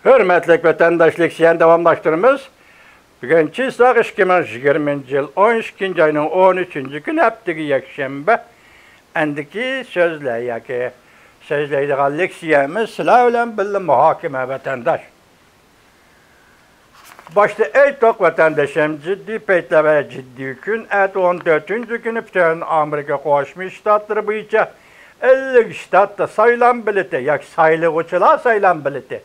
Hürmetlik vatandaşlık siyan davamlaştırımız. Bugünkü sağ 2020 yıl 12. ayının 13. günü hepteki yakşembe. Endiki sözleydiği leksiyemiz silah ile bildi muhakeme vatandaş. Başta çok vatandaşım ciddi peytle ve ciddi gün, 14. günü bütün Amerika Koşmuş Ştatları boyunca 50 ştatta sayılan bileti, yak sayılıqçılar sayılan bileti.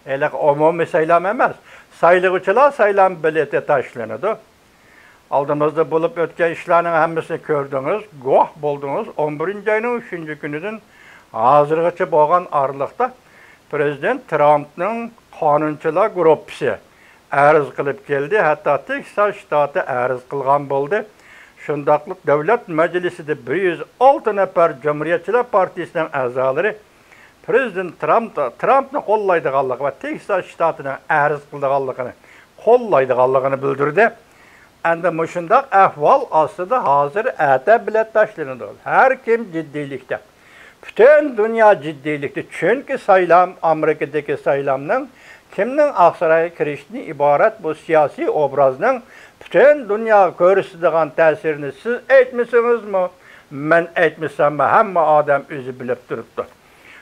Elə umumi sayılan emez, sayılıqçılar sayılan bileti taşlanıdı. Aldığımızda bulup ötken işlerin hemmisini gördünüz, goh buldunuz. 11. ayının 3. gününün hazırgıçı boğan aralıkta Prezident Trump'ın kanunçılar grupsi arz kılıp geldi. Hatta Texas ştatı arz kılgan buldu. Şundaqlık Devlet Meclisi de 106 nefer Cumhuriyetçiler Partisi'nin azaları Prezident Trump'ın kollaydıqallığı ve Texas ştatının arz kollaydıqallığını bildirdi. Endi muşundaq ahval aslında hazır ete bilet taşlanıdı. Her kim ciddilikte. Bütün dünya ciddilikte. Çünkü saylam, Amerika'daki saylamның kimnin Aksaray'a kirişini ibaret bu siyasi obrazның bütün dünya görürsüdüğün təsirini siz etmişsiniz mi? Ben etmişsem mi? Hemme adam özü bilip duruptu.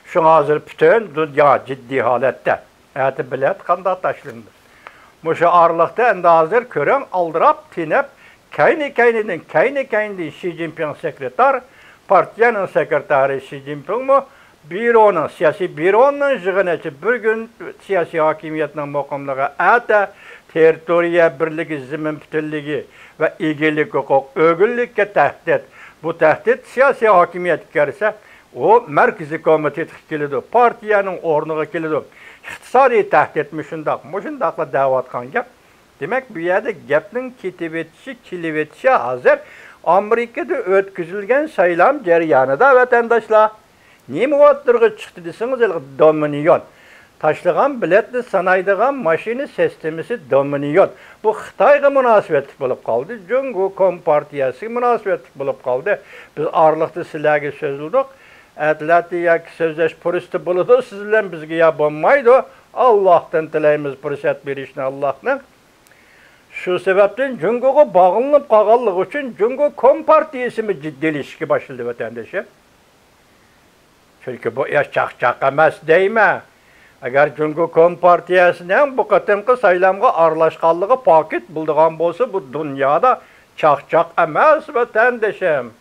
Şu hazır bütün dünya ciddi halette. Eti bilet kanda taşlandı. Muşu aralıkta endi hazır körün aldırap tinep kayni Xi Jinping sekreter, partiyanın sekreteri Xi Jinping mu? Büronun, siyasi büronun jığıneçi bir gün siyasi hakimiyetinin mukamlığı ete teritoriya birligi, zimin bütünlüğü ve ilgilik hukuk, ögüllükke tehdit. Bu tehdit siyasi hakimiyet gelirse o merkezi komitet kilidi, partiyanın ornuğu kilidi. İktisadi tehdit muşundaqla davatkan gap. Demek bu yerde gapning kilivetçi hazır Amerika'da ötküzülgen saylam jaryanida vatandaşlar. Nemi ottırgı çıktı desiniz, dominion. Taşlıgan biletli sanaydıgan maşini sistemisi dominion. Bu Xitayga münasibetlik bulup kaldı. Jungo Kompartiyası münasibetlik bulup kaldı. Biz ağırlıkta silahı sözüldük. Etlatı ya sözleş pürüstü buludu. Sizle bizge yapılmaydı. Allah'tan tileyimiz pürüset bir işini Allah'tan. Şu sebepten Jungo'ga bağlanıp kalgallık için Jungo Kompartiyası mı ciddi ilişki başladı vatandaşı? Çünkü bu yaş çak emez deyme. Eğer Jungo Kompartiyasının bu katımkı saylamga arlaşkanlığı paket bulduğun bolsa bu dünyada çak emez vatandaşım.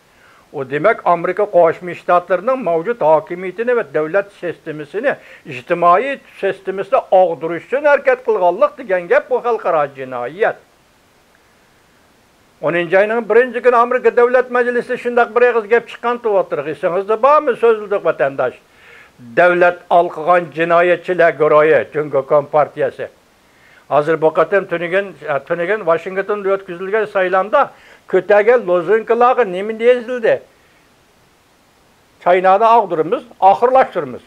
O demek Amerika Koşmuş Ştatlarının mevcut hakimiyetini ve devlet sistemisini, ictimai sistemisini ağdırış için hareket kılgallık degen gap bu halkara cinayet. 10. ayının 1. gün Amerika Devlet Meclisi şundaq bir ağız gap çıkan tuvatırıq. İsiniz var mı sözlüdük vatandaş? Devlet alkıgan cinayetçiler görüyor, Jungo Kompartiyası. Hazır bu katım tünügen Washington'da ötküzülgen saylamda kötege lozunkılağı nemin diyezildi. Çaynada ağdırımız, ahırlaştırımız.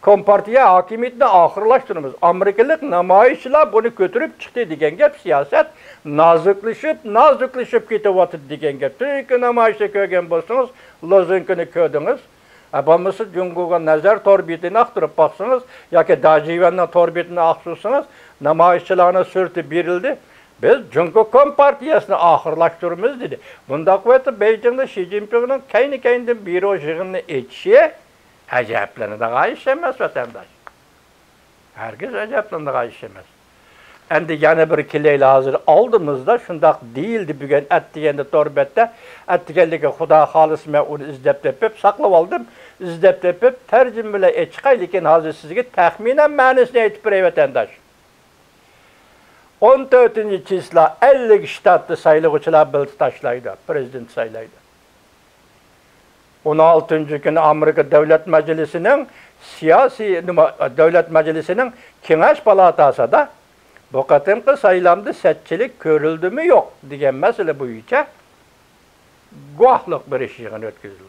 Kompartiya hakimiyetini ahırlaştırımız. Amerikalık namayişçiler bunu götürüp çıktı degen gep siyaset nazıklaşıp getivatı degen gep. Tünükü namayişte kögen bolsunuz, lozunkını ködünüz. Abamızı Jungo'ga nazar torbiyetini aktırıp baksınız, ya ki Daciven'den torbiyetini aksursunuz, namayişçilerine sürtü birildi. Biz Jungo Kompartiyasını ahırlaştırımız dedi. Bunda kuvveti Beijing'de Xi Jinping'in kayni büro jığını etşiye acayiplerini de gayışemez vatandaş. Herkes acayiplerini de gayışemez. Endi yana bir kileyle hazır aldığımızda şundaq değildi bugün ettigende torbette. Ettigendeki Xuda halısıma onu izlep tepip saklap aldım. İzlep tepip tercüm bile çıkaylıken hazır sizge tahminen manasını etip bir vatandaş. 14. çisla 50 ştatlı sayılıqçılar bildi taşlaydı, prezident saylaydı. 16. günü Amerika Devlet Meclisi'nin Devlet Meclisi'nin Kengaş Palatası da bu katımkı sayılamda setçilik görüldü mü yok degen mesele boyunca guahlık bir işiğin ötküzüldü.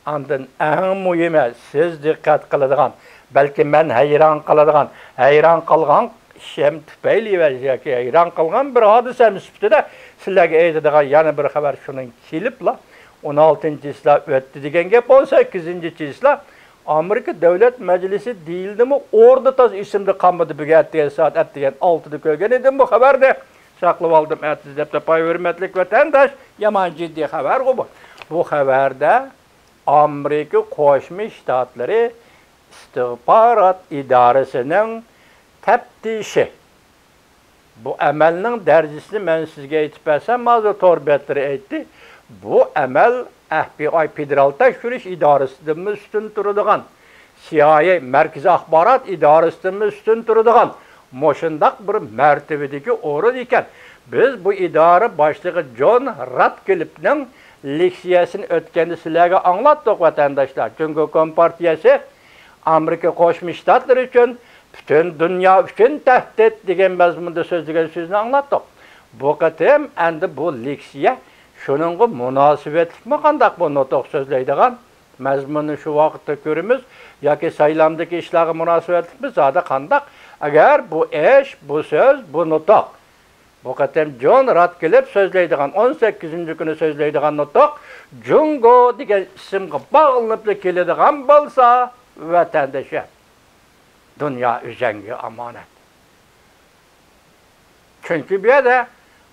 Andın en mühimi siz dikkat kılıdığın, belki ben hayran kalgan şem tüpeyli ve hayran kalgan bir hadisemiz üstüde sizlerge eydidiğen yana bir haber şunun kilip la 16. çisla öttü degen gep 18. çisla Amerika Devlet Meclisi değildi mi? Orada taz isimli kalmadı bir ettiği saat ettiğin 6'da köygen edim bu haberde. Saklı aldım etsiz de pay hürmetlik vatandaş. Yaman ciddi haber bu. Bu haberde Amerika Koşmuş Ştatları İstihbarat İdarəsinin təftişi. Bu əməlinin dərcisini mən sizə etib bəsəm, mazı torbətləri etdi. Bu əməl FBI Federal Təşkürüş İdarəsinin üstün durduğun, CIA Mərkəzi Axbarat İdarəsinin üstün durduğun, moşundaq bir mərtəbədəki orud ikən, biz bu idarə başlığı John Ratcliffe'nin leksiyasını ötkəndi sizlərə anlatdıq vatandaşlar. Çünki Kompartiyası Amerika Koşmuş Ştatları üçün bütün dünya üçün tehdit degen məzmunda sözlügen sözünü anlattık. Bu qatim endi bu leksiya şununla münasibetlik mi qandaq bu notoq sözleydiğen məzmunu şu vaxtda görümüz yoki saylamdaki işlağı münasibetlik mi zada qandaq eğer bu eş, bu söz, bu notoq bu qatim John Ratcliffe sözleydiğen 18. günü sözleydiğen notoq Jungo degen isimge bağlanıp kelediğen bolsa vatandaşa dünya üzenge amanet. Çünkü bir de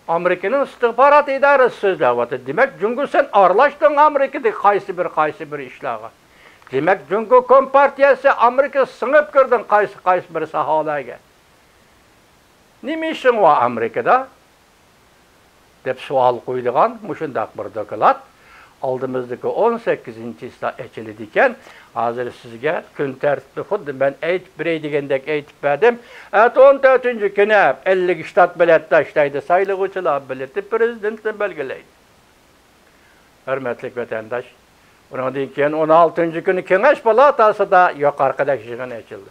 Amerika'nın istihbarat idaresi sözlüğü. Demek çünkü sen arlaştın Amerika'da kaysı bir işlağı. Demek çünkü Kompartiyası Amerika sınıp girdin kaysı bir sahalığa. Ne işin var Amerika'da? Dep sual koyduğun, muşundak bir dokulat. Aldığımızdaki 18. isla eçilidiken hazır sizge gün tertipli xuddi ben birey degendek eytip verdim. 14. günü 50 ştat biletdaşlaydı, sayılıqçılar bileti prezidentin belgeleydi. Hürmetlik vatandaş. Ondan keyin 16. günü Kengeş Palatası da yok arkadaş yığını açıldı.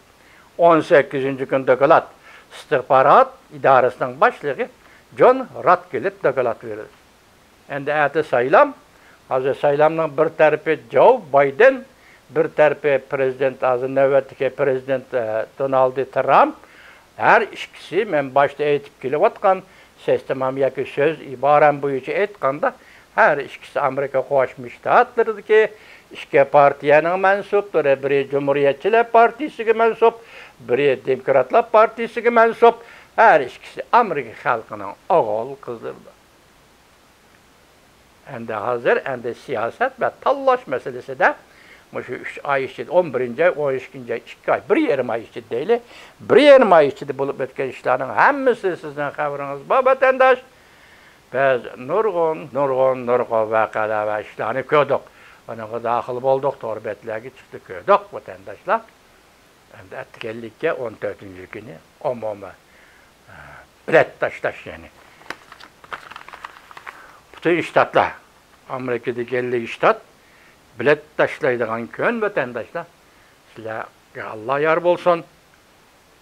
18. gün dokulat istihbarat idarəsinin başlığı John Ratcliffe dokulat verir. Endi ati saylam hazır saylamның bir tarafı Joe Biden, bir tarafı prezident azı növbətdeki prezident Donald Trump. Her ikisi men başta etip kelip atkan sistemam yoki söz ibarem boyunca etqanda her ikisi Amerika Qo'shma Shtatlarıdır ki ikki partiyanın mensupları, biri Cumhuriyetçiler Partisiga mensup, biri Demokratlar Partisiga mensup. Her ikisi Amerika halkının oğul kızdırdı. Endi hazır, endi siyaset ve tallaş meselesi de şu 3 ay içinde, 11. ay, 12. ay, 2 ay, bir yarım ay içinde değil, bir yarım ay içinde bulup etken işlerin hemmisi sizin haberiniz var vatandaş. Biz nurgun vakada ve işlerini gördük. Ona dahil olduk, torbetlerine çıktık gördük vatandaşlar. Endi etkenlikle 14. günü, omuma, bilet taş yani. Bütün ştatlar, Amerika'daki 50 ştat, bilet taşlaydıgan kön vatandaşlar. Sizler Allah yar bolsun,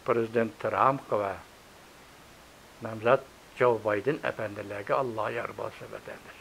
Prezident Trump ve namzat Joe Biden efendilerine Allah yar bolsun vatandaş.